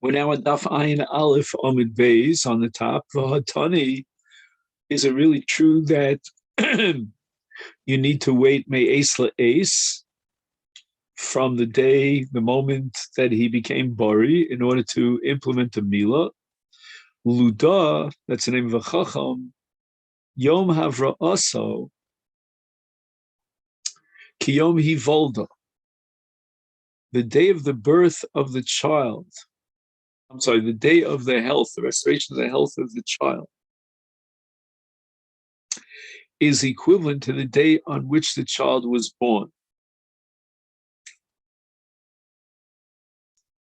We're now at Daf Ayin Aleph Omid Beis on the top. V'hatani, is it really true that you need to wait Me'es La'es from the moment that he became Bari, in order to implement the Mila? Luda, that's the name of a Chacham, Yom Havra'aso, Ki Yom Hivolda, the day of the birth of the child. I'm sorry, the day of the health, the restoration of the health of the child, is equivalent to the day on which the child was born.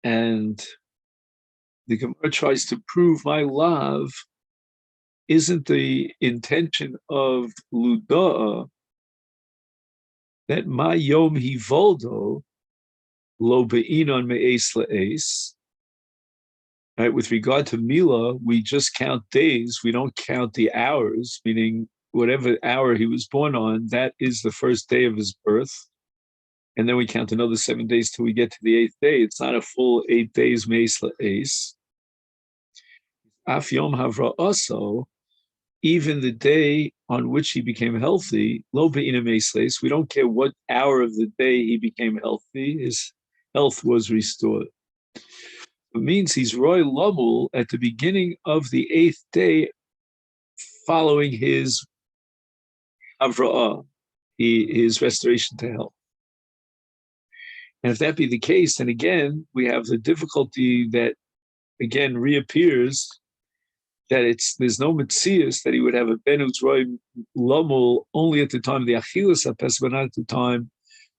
And the Gemara tries to prove my love isn't the intention of Luda'a that my Yom Hivoldo lo be'inon me'es la'es. Right, with regard to Mila, we just count days. We don't count the hours, meaning whatever hour he was born on, that is the first day of his birth. And then we count another 7 days till we get to the 8th day. It's not a full 8 days, me'es la'es. Af Yom Havra'aso, even the day on which he became healthy, lo be'ina me'es la'es, we don't care what hour of the day he became healthy, his health was restored. It means he's Roy Lamul at the beginning of the 8th day following his Havra'ah, his restoration to health. And if that be the case, then again, we have the difficulty that again reappears that there's no Metzias that he would have a Ben who's Roy Lamul only at the time of the Achilas HaPesach, but not at the time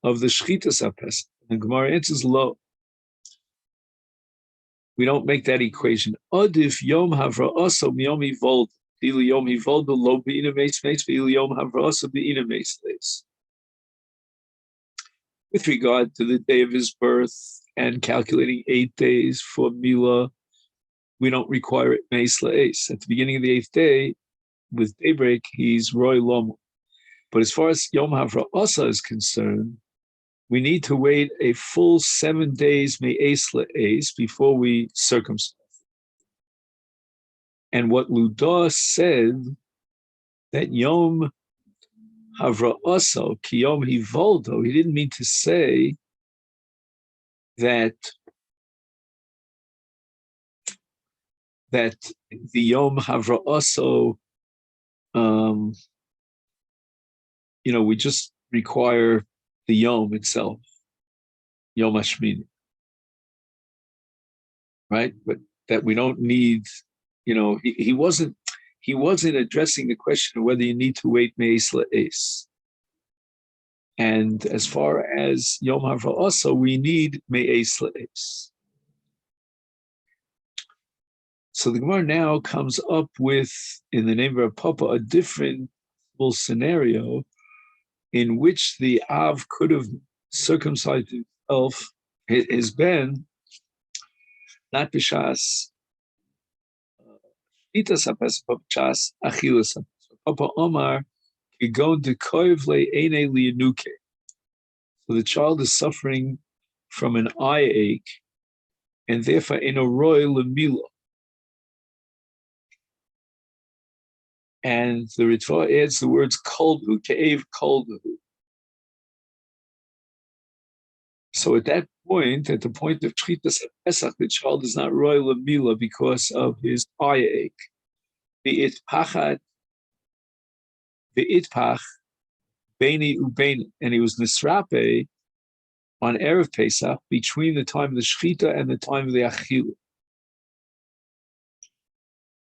of the Shchitas HaPesach. And Gemara answers lo. We don't make that equation. Adif Yom Havra'aso Yom Hivoldo. Ilu Yom Hivoldo lo be'ina meis meis, ve'ilu Yom Havra'aso be'ina meis leis. With regard to the day of his birth and calculating 8 days for Mila, we don't require it meis leis. At the beginning of the 8th day, with daybreak, he's Roy Lomo. But as far as Yom Havra'asa is concerned, we need to wait a full 7 days me'es le'es before we circumcise. And what Ludah said, that Yom Havra'aso ki Yom Hivoldo, he didn't mean to say that the Yom Havra'aso, we just require the Yom itself, Yom Hashmini, right? But that we don't need, he wasn't addressing the question of whether you need to wait me'es la'es. And as far as Yom Havra'aso, we need me'es la'es. So the Gemara now comes up with, in the name of Papa, a different scenario in which the Av could have circumcised himself, his Ben, not b'shas Itas HaPesach, but b'shas Achilas HaPesach. Papa Omar, Kigon dekoiv le'enei li'anuke. So the child is suffering from an eye ache, and therefore in a roy lemila. And the Ritva adds the words koldu, ke'ev koldu. So at that point, at the point of Shchitas HaPesach, the child is not roy lemila because of his eye ache. V'itpach beini ubeini, and he was nisrape on Erev Pesach between the time of the Shchita and the time of the Achila.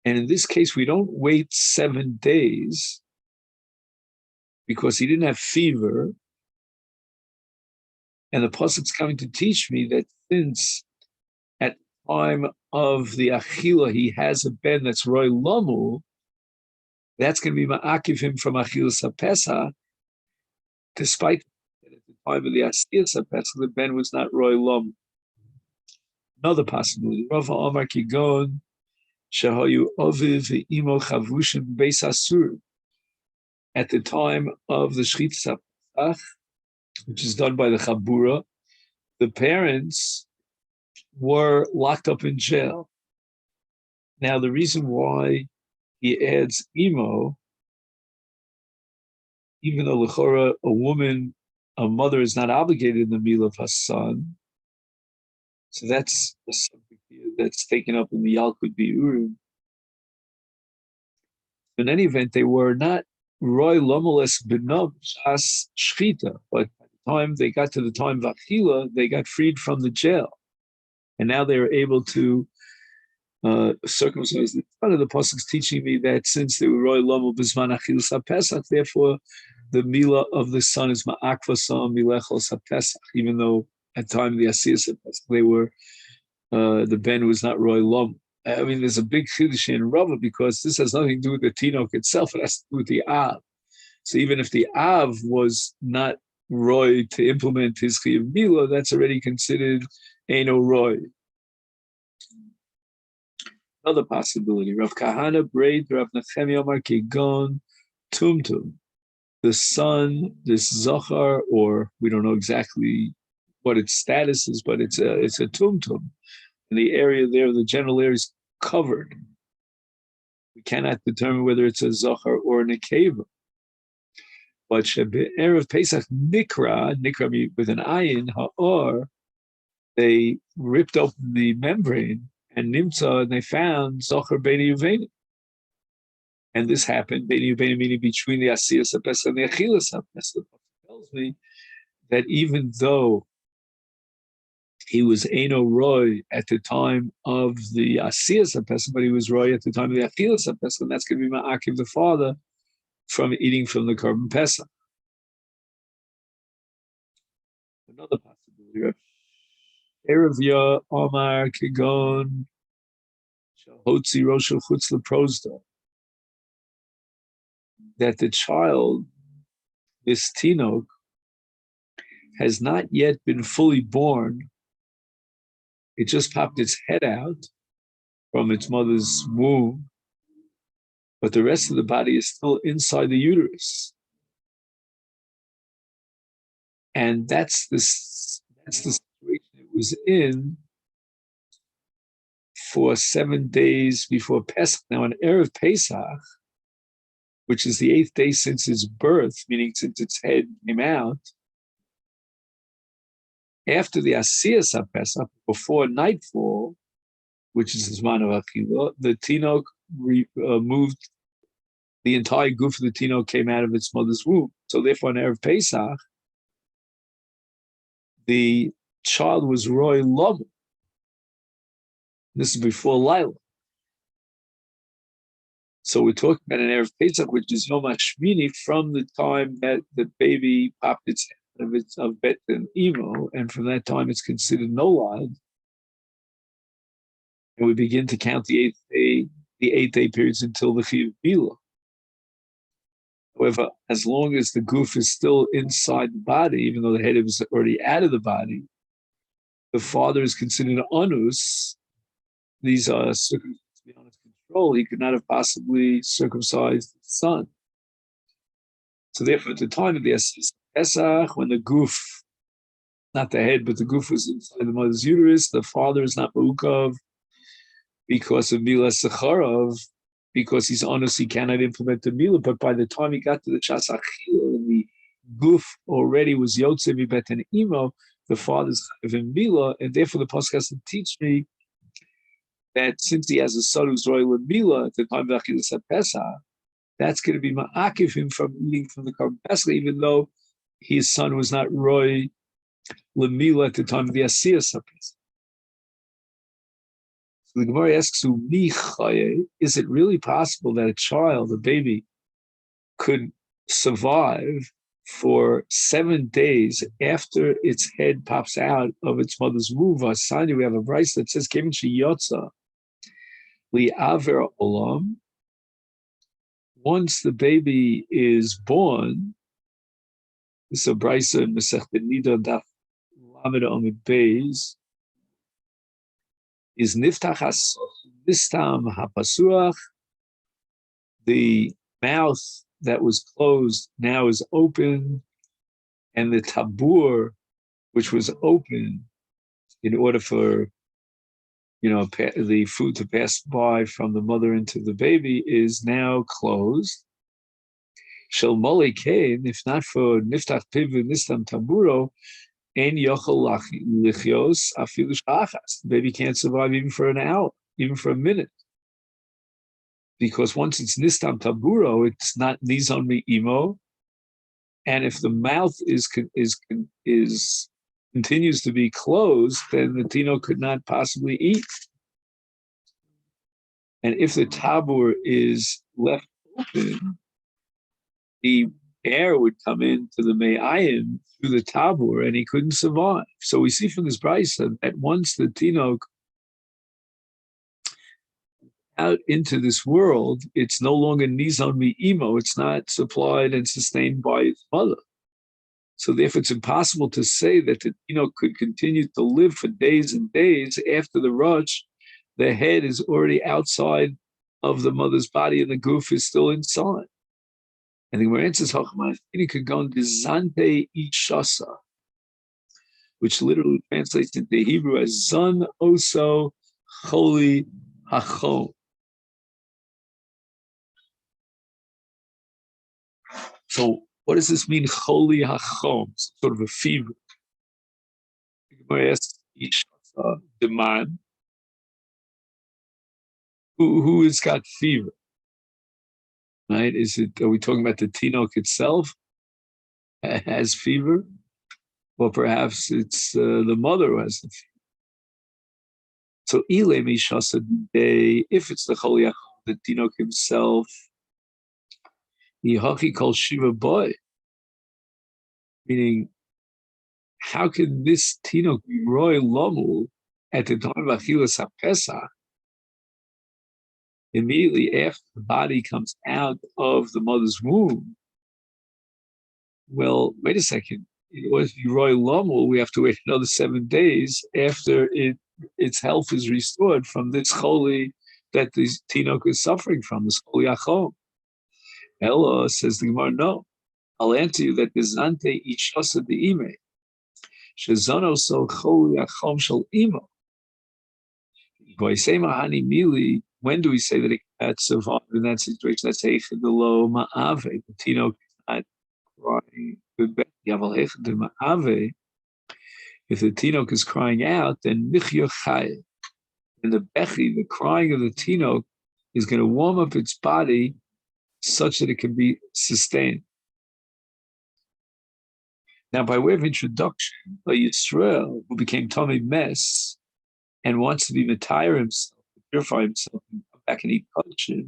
And in this case, we don't wait 7 days because he didn't have fever. And the Pasuk's coming to teach me that since at the time of the Achila, he has a Ben that's Roy Lamu, that's going to be ma'akiv him from Achilas HaPesach, despite that at the time of the Achilas HaPesach, the Ben was not Roy Lamu. Another possibility, Rav Omar Kigon, Shahayu Oviv Imo Chavushim Beis Asur. At the time of the Shchitas HaPesach, which is done by the Chabura, the parents were locked up in jail. Now, the reason why he adds emo, even though l'chora, a mother is not obligated in the meal of her son, so that's a subject here that's taken up in the Yalkut Biurim. In any event, they were not roy lomeles benov shas shchita, but by the time they got to the time of Achila, they got freed from the jail. And now they were able to circumcise. One of the apostles teaching me that since they were roy lomel bisman Achilas HaPesach, therefore the mila of the son is ma'akva sam milechos HaPesach, even though at the time of the Asiyas HaPesach, they were, the ben was not roy lomel. I mean, there's a big chiddush in Rava because this has nothing to do with the tinok itself. It has to do with the av. So even if the av was not roy to implement his chiyuv mila, that's already considered Eino roy. Another possibility: Rav Kahana braid Rav Nachem Omar Kigon Tumtum. The son, this zachar, or we don't know exactly what its status is, but it's a tumtum. In the area there, the general area is covered. We cannot determine whether it's a zachar or a nekeva. But Erev Pesach nikra with an ayin ha'or, they ripped open the membrane and nimtza, and they found zachar b'nei uveni. And this happened b'nei uveni, meaning between the asiyas ha'pesach and the achilas ha'pesach. It tells me that even though he was Eino Roy at the time of the Asiyas HaPesach, but he was Roy at the time of the Achilas HaPesach, and that's going to be Ma'akiv the father from eating from the Korban Pesach. Another possibility, Erev Omar Kigon Hotzi Roshel Chutz Leprozda, that the child, this Tinok, has not yet been fully born. It just popped its head out from its mother's womb, but the rest of the body is still inside the uterus. And that's the situation it was in for 7 days before Pesach. Now, on Erev Pesach, which is the 8th day since its birth, meaning since its head came out, after the Asiyas HaPesach, before nightfall, which is the Zman of Achila, the Tinok moved, the entire goof of the Tinok came out of its mother's womb. So therefore, on Erev Pesach, the child was Roy Lom. This is before Lila. So we're talking about an Erev Pesach, which is Yom HaShmini, from the time that the baby popped its head of Bet and Emo, and from that time it's considered nolad. And we begin to count the 8th day periods until the Chiyuv Bila. However, as long as the goof is still inside the body, even though the head is already out of the body, the father is considered anus. These are circumstances beyond his control. He could not have possibly circumcised his son. So therefore, at the time of the Pesach, when the goof, not the head, but the goof was inside the mother's uterus, the father is not ma'ukav because of Mila Secharov, because he's honest, he cannot implement the Mila. But by the time he got to the Chas Achil, the goof already was Yotze Mibet and Imo, the father's in Mila, and therefore the Pasuk has to teach me that since he has a son who's royal in Mila at the time of Achilas Pesach, that's going to be ma'akiv him from eating from the Korban Pesach, even though his son was not roy lemila at the time of the Asiyas HaPesach. So the Gemara asks, is it really possible that a child, a baby, could survive for 7 days after its head pops out of its mother's womb? We have a verse that says, Kevin Shiyotza li aver olam. Once the baby is born, this is a brisa in Masechet Nida Daf Lamed Amud Beis, is niftach nistam hapasuach. The mouth that was closed now is open, and the tabur, which was open in order for the food to pass by from the mother into the baby is now closed. Shel mole kain, if not for niftach piv nistam taburo, ein yochel lichios afilu shachas. The baby can't survive even for an hour, even for a minute, because once it's nistam taburo, it's not nizon mi imo, and if the mouth is continues to be closed, then the tino could not possibly eat. And if the tabur is left open, the air would come into the me'ayim through the tabur, and he couldn't survive. So we see from this brisa that once the tino out into this world, it's no longer nizon mi'imo. It's not supplied and sustained by its mother. So therefore, it's impossible to say that the tino could continue to live for days and days after the rush. The head is already outside of the mother's body, and the goof is still inside. And the Gemara answers, "Hachmanafini could go into zante ishasa," which literally translates into Hebrew as "zan oso choli hachom." So, what does this mean, choli hachom? Sort of a fever. The Gemara asks ishasa, the man who has got fever. Right? Are we talking about the tinok itself has fever? Or perhaps it's the mother who has the fever. So, if it's the choliach, the tinok himself, Yehoki called Shiva boy, meaning, how can this tinok be roy lomu at the time of Achilas HaPesach, immediately after the body comes out of the mother's womb? Well, wait a second. In order to be roy lomu, we have to wait another 7 days after its health is restored from this choli that the tinok is suffering from, this choli achom. Ella, says the Gemara, no. I'll answer you that the zante ichasa de ime, shezono so choli achom shel imo. When do we say that it can't survive in that situation? Let's say the lo ma'ave, the tinok is not crying. If the tinok is crying out, then michya chay, and the bechi, the crying of the tinok, is going to warm up its body such that it can be sustained. Now, by way of introduction, a Yisrael who became Tomei Mes and wants to be Matayr himself, purify himself, and come back and eat kosher,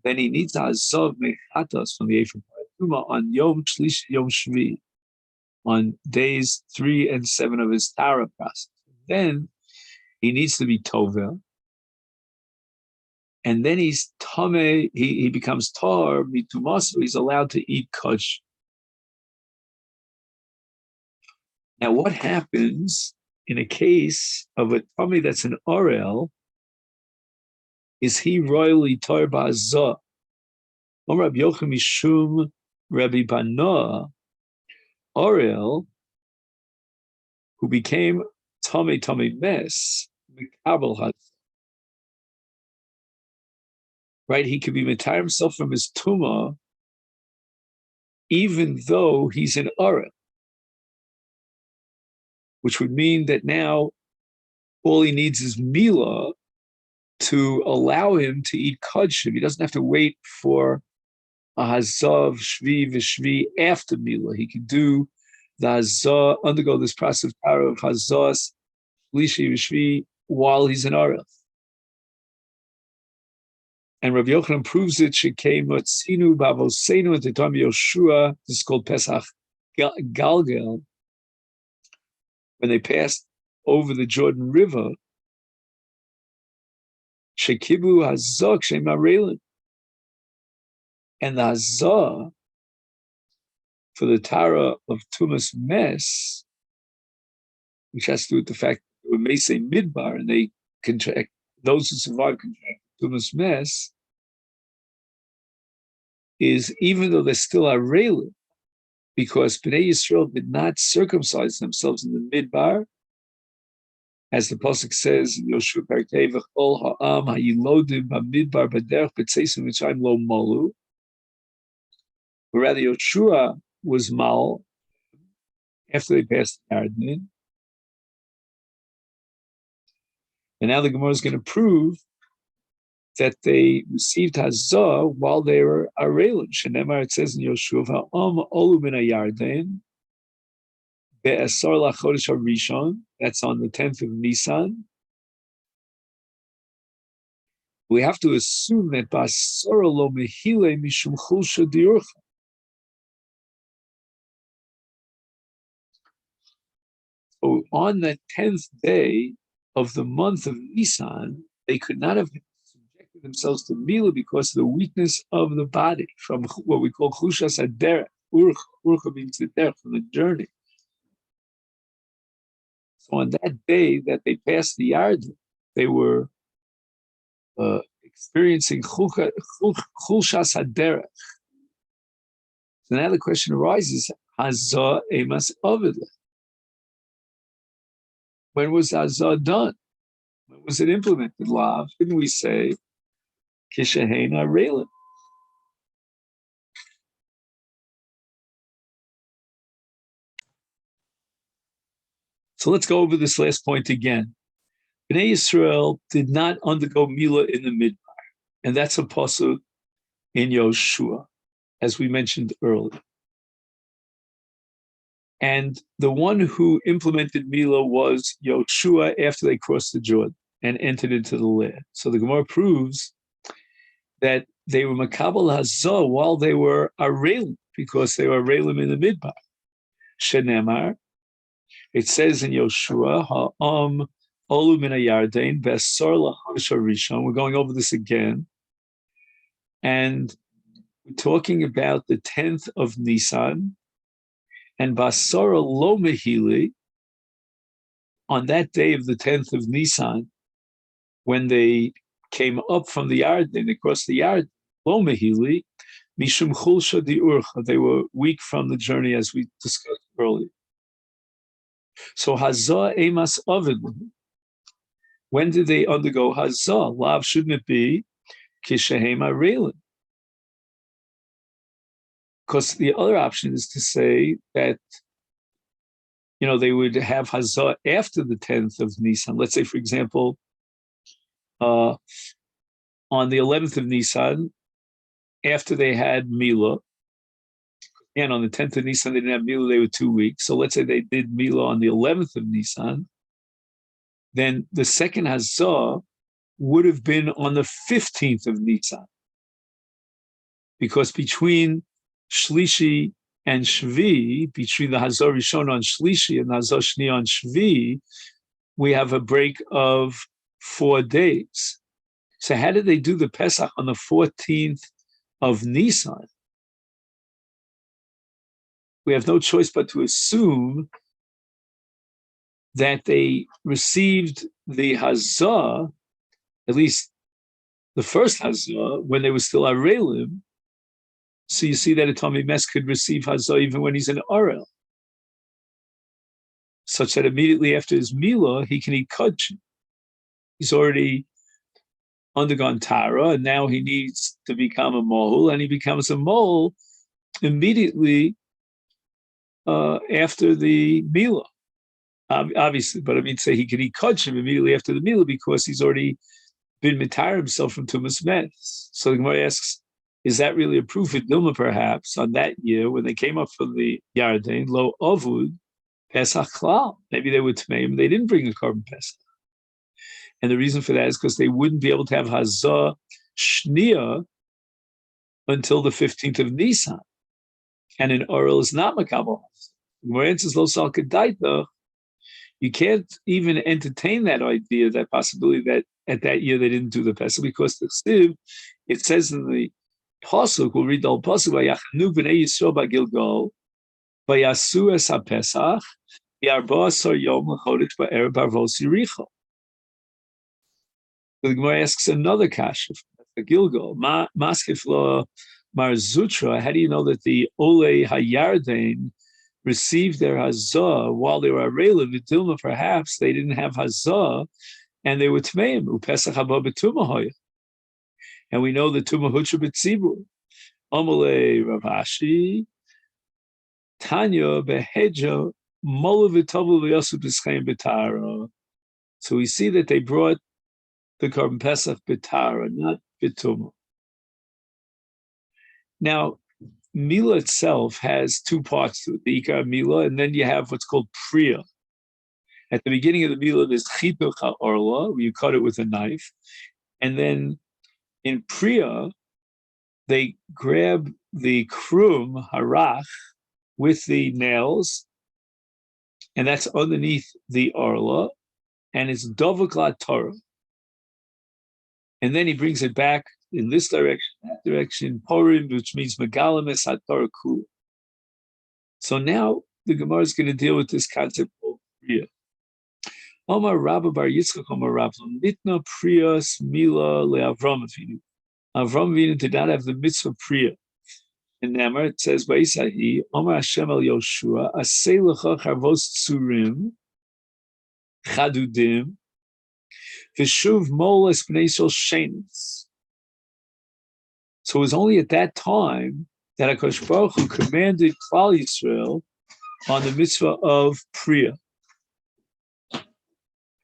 then he needs to azov mechatos from the Ephraim Paratuma on Yom Shlish Yom Shvi, on days 3 and 7 of his Tara process. Then he needs to be Tovel, and then he's Tomei, he becomes Tar, Mitumasu, he's allowed to eat kosher. Now, what happens in a case of a tummy that's an orel? Is he royally tar ba'azah? Rabbi Yochim Mishum Rabbi Banoah, orel, who became tummy mes, mikabel hazah. Right? He could be retire himself from his tumah, even though he's an orel, which would mean that now all he needs is milah to allow him to eat kodshim. He doesn't have to wait for a hazav shvi v'shvi after milah. He can do the hazah, undergo this process of hazas lishi v'shvi while he's an orel. And Rabbi Yochanan proves it. Shekei motzinu b'avoseinu at the time of Yoshua. This is called Pesach Galgel. When they passed over the Jordan River, Shekibu hazak shemarelin, and the hazah for the Tara of Tumas Mes, which has to do with the fact that when they say Midbar and they contract, those who survive contract Tumas Mes, is even though they're still Arelin, because Bnei Yisrael did not circumcise themselves in the Midbar, as the pasuk says in Yoshua Perkei V'chol ha'am hayilodim b'midbar b'derech b'tzeisim Mitzrayim lo malu, or rather Yoshua was mal after they passed the Yarden. And now the Gemara is going to prove that they received Hazah while they were Arelim. Shenemar, it says in Yoshua, Ha'am olu min ha'Yarden, be'asar lachodesh harishon, that's on the 10th of Nisan. We have to assume that Basara lo mehile mishum chulsha diurcha. So on the 10th day of the month of Nisan, they could not have subjected themselves to Mila because of the weakness of the body, from what we call Chushas Haderech. Urcha means the derech, from the journey. So on that day that they passed the Yarden, they were experiencing Chushas Haderech. So now the question arises, Hazah emas avidle. When was Hazah done? When was it implemented? Lav, didn't we say Kishahen Arelim? So let's go over this last point again. Bnei Yisrael did not undergo Mila in the Midbar, and that's a pasuk in Yoshua, as we mentioned earlier. And the one who implemented Mila was Yoshua after they crossed the Jordan and entered into the land. So the Gemara proves that they were Makabal Hazah while they were Arelim, because they were Arelim in the Midbar. Shenemar, it says in Yoshua, Ha'am olu min ha'Yarden be'asar lachodesh harishon. We're going over this again. And we're talking about the 10th of Nisan, and Basara lo mehili, on that day of the 10th of Nisan, when they came up from the Yarden, they crossed the Yarden, lo mehili, mishum chulsha diurcha, they were weak from the journey, as we discussed earlier. So Hazah emas avidle. When did they undergo Hazah? Lav, shouldn't it be kishahem arelim? Because the other option is to say that, they would have Hazah after the 10th of Nisan. Let's say, for example, on the 11th of Nisan, after they had Mila, and on the 10th of Nisan, they didn't have Mila, they were 2 weeks. So let's say they did Mila on the 11th of Nisan, then the second Hazah would have been on the 15th of Nisan. Because between Shlishi and Shvi, between the Hazah Rishon on Shlishi and the Hazah Shni on Shvi, we have a break of 4 days. So how did they do the Pesach on the 14th of Nisan? We have no choice but to assume that they received the Hazah, at least the first Hazah, when they were still Arelim. So you see that a Tommy Mes could receive Hazah even when he's in Arel, such that immediately after his Mila, he can eat Kudsh. He's already undergone Tara, and now he needs to become a Mohul, and he becomes a Mohul immediately after the Mila. Obviously, but I mean, say he can eat Kudshim immediately after the Mila because he's already been Mitar himself from Tumas Mes. So the Gemara asks, is that really a proof of Dilma, perhaps, on that year when they came up from the Yarden, Lo Avud, Pesach Klal? Maybe they were Tmeim, they didn't bring a Korban Pesach. And the reason for that is because they wouldn't be able to have Hazah Shnia until the 15th of Nisan. And in Orel is not Makabal. Gemara answers Lo Sal Kedaita. You can't even entertain that idea, that possibility that at that year they didn't do the Pesach, because the Siv, it says in the Pasuk, we'll read the whole Pasuk, Vayachnu b'nei Yisrael b'Gilgal, Vayasu es HaPesach, Yarba'asar Yom l'chodesh ba'erev b'arvos Yericho. The Gemara asks another kasha, the Gilgal, Maskef lo Mar Zutra, how do you know that the Ole HaYarden received their hazah while they were arelim, v'dilma perhaps they didn't have hazah, and they were tmeim, upesach haba b'tumahoya. And we know the tumah hutra b'tzibur. Amalei Rav Ashi, Tanya beheja mola v'tovu v'yasu b'schayim b'tara. So we see that they brought the Korban Pesach b'tara, not b'tumah. Now, Mila itself has two parts to it, the Ikar Mila, and then you have what's called Priya. At the beginning of the Mila, there's Chituch HaOrla, where you cut it with a knife. And then in Priya, they grab the Krum, Harach, with the nails, and that's underneath the Orla, and it's Dovaklat Torah. And then he brings it back in this direction, that direction, Porim, which means Megalames HaTorah Kula. So now the Gemara is going to deal with this concept of Priya. Omar Rabba Bar Yitzchak Omar Rabba Mitna Priyas Mila LeAvram Avinu. Avram Avinu did not have the mitzvah Priya. In Namar it says Vaisahi Omar Hashem El Yoshua Asei Lecha Charvos Tzurim Chadudim V'shuv Moles Bnei Yisrael Shenis. So it was only at that time that HaKadosh Baruch Hu commanded Klal Yisrael on the mitzvah of Priya.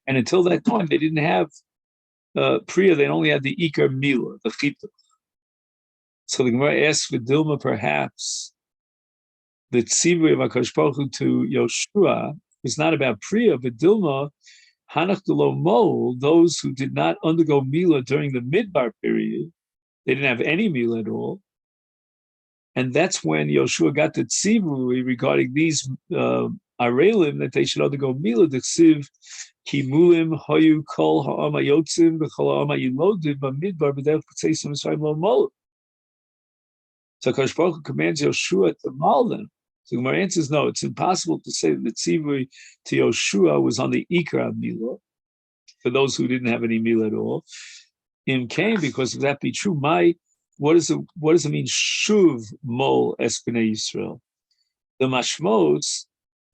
And until that time, they didn't have Priya, they only had the Ikar Mila, the Chituch. So the Gemara asks for Dilma, perhaps, the Tzivui of HaKadosh Baruch Hu to Yoshua was not about Priya, but Dilma, Hanach Delo Mol, those who did not undergo Mila during the Midbar period, they didn't have any Mila at all. And that's when Yoshua got the Tzivui regarding these Arelim, that they should undergo Mila, the Ksiv, Kimulim Hayu Kol Ha'ama Yotzim B'Chol Ha'ama Yilodim B'Midbar B'Derech B'Tzeisim Yisrael Lo Mol. So HaKadosh Baruch Hu commands Yoshua to mal them. So Gemara answers, no, it's impossible to say that the tzivui to Yoshua was on the Ikra Mila, for those who didn't have any Mila at all. In Cain, because if that be true, what does it mean? Shuv Mol Es B'nei Yisrael. The mashmos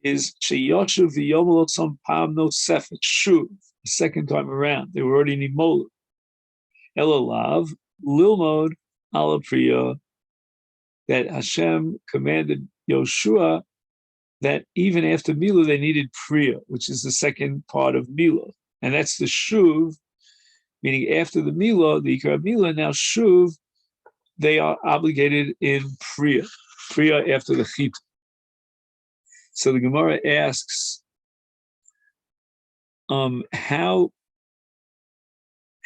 is Sheyoshu v'yomolot some pam no sefet shuv, the second time around. They were already nimola. Elalav lilmod ala priya, that Hashem commanded Yoshua that even after Mila they needed priya, which is the second part of Mila, and that's the shuv, meaning after the Mila, the Ikra Mila, now shuv, they are obligated in priya after the chit. So the Gemara asks, how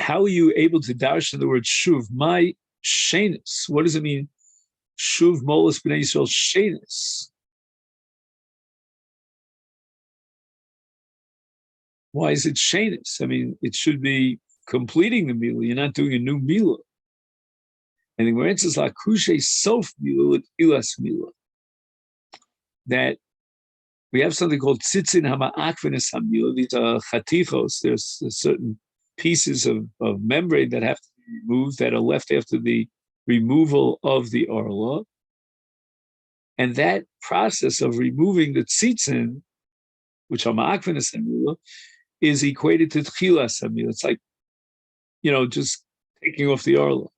are you able to darshan the word shuv? My shenis. What does it mean? Shuv molas b'nei Yisrael shenis. Why is it shenis? I mean, it should be completing the mila. You're not doing a new mila. And the Gemara answers like kushe sof mila with ilas mila. That we have something called tzitzin hama'akvenes hamila. These are chatichos. There's certain pieces of membrane that have to be removed that are left after the removal of the orla. And that process of removing the tzitzin, which are ma'akvenes hamila, is equated to tchilas hamila. It's like, just taking off the orla.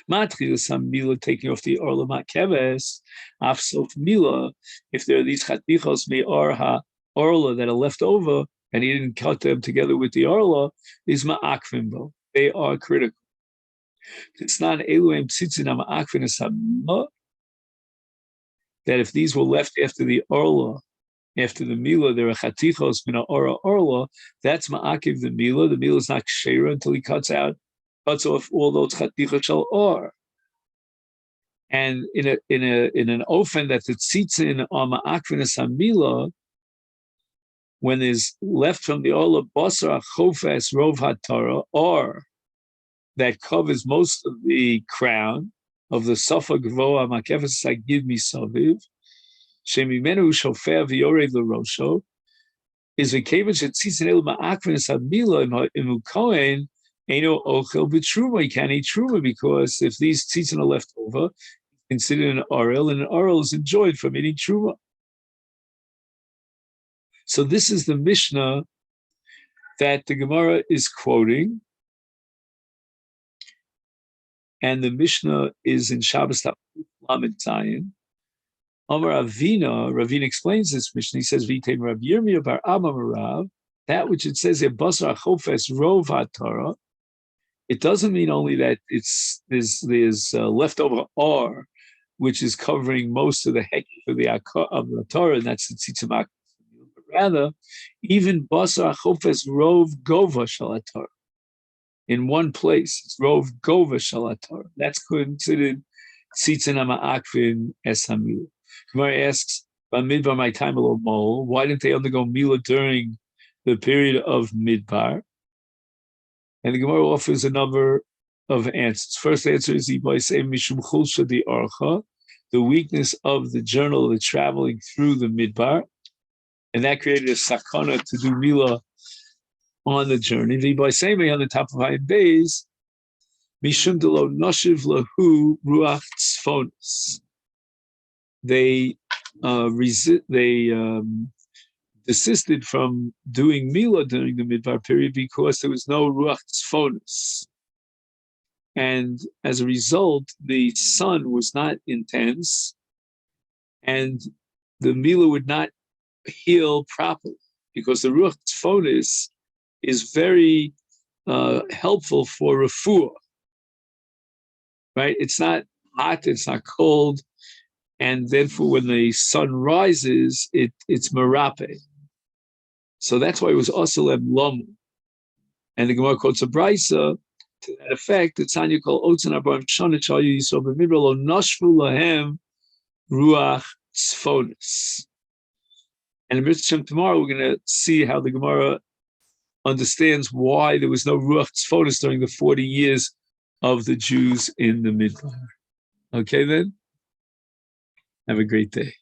Matchilas hamila, taking off the orla ma'keves, afsof mila, if there are these chatichos me'or ha-orla that are left over, and he didn't cut them together with the orla, is ma'akvimbo. They are critical. It's not eluim tzitzin ha'ma'akvenes hamila, that if these were left after the orla, after the mila, there are chatichos mina orla, that's ma'akiv the mila. The mila is not kshera until he cuts off all those chatichot shel or. And in an ofen that the tzitzin are ma'akvenes hamila, when there's left from the ola basar chofes rov hatara, or that covers most of the crown of the sofa gvoa makefes sagid misaviv, shemimenu shofer v'yorev l'rosho, is a kevan shetzitzin el ma'akvenes hamila imu kohen eno ochel b'truma. He can't eat truma because if these tzitzin are left over, considered an orel, and an orel is enjoyed from eating truma. So this is the Mishnah that the Gemara is quoting, and the Mishnah is in Shabbos Lamed Zayin. Amar Ravina explains this Mishnah. He says, "V'itein Rav Yirmiyah bar Abba Rav." That which it says here, "Basar Chofes Rov HaTorah." It doesn't mean only that there's leftover R, which is covering most of the heck of the Torah, and that's the Tzitzimak. But rather, even Basar Chofes Rov Gova Shal Torah. In one place, it's Rov Gova Shal Torah. That's considered Tzitzin HaMa'akvin Es HaMilah. Gemara asks, "Bamidbar my time a little mole. Why didn't they undergo Milah during the period of Midbar?" And the Gemara offers a number of answers. First answer is by saying Mishum Chulsha di Archa, the weakness of the journal that's traveling through the Midbar, and that created a sakana to do Milah on the journey. The by saying on the top of Hayin Beis, Mishum Delo Noshiv Lahu Ruach Tzfonis. They desisted from doing Milah during the Midbar period because there was no Ruach Tzfonis. And as a result, the sun was not intense, and the Milah would not heal properly, because the Ruach Tzfonis is very helpful for refuah, right? It's not hot, it's not cold, and therefore when the sun rises, it's merape. So that's why it was also Lamu. And the Gemara quotes a Brisa to that effect, that Tanya called Otzen Abraham Shonit Shayu Yisrael B'Midbar Lo Noshvu Lahem Ruach Tzfonis. And in Mitzvah tomorrow, we're going to see how the Gemara understands why there was no Ruach Tzfonis during the 40 years of the Jews in the Midbar. Okay then? Have a great day.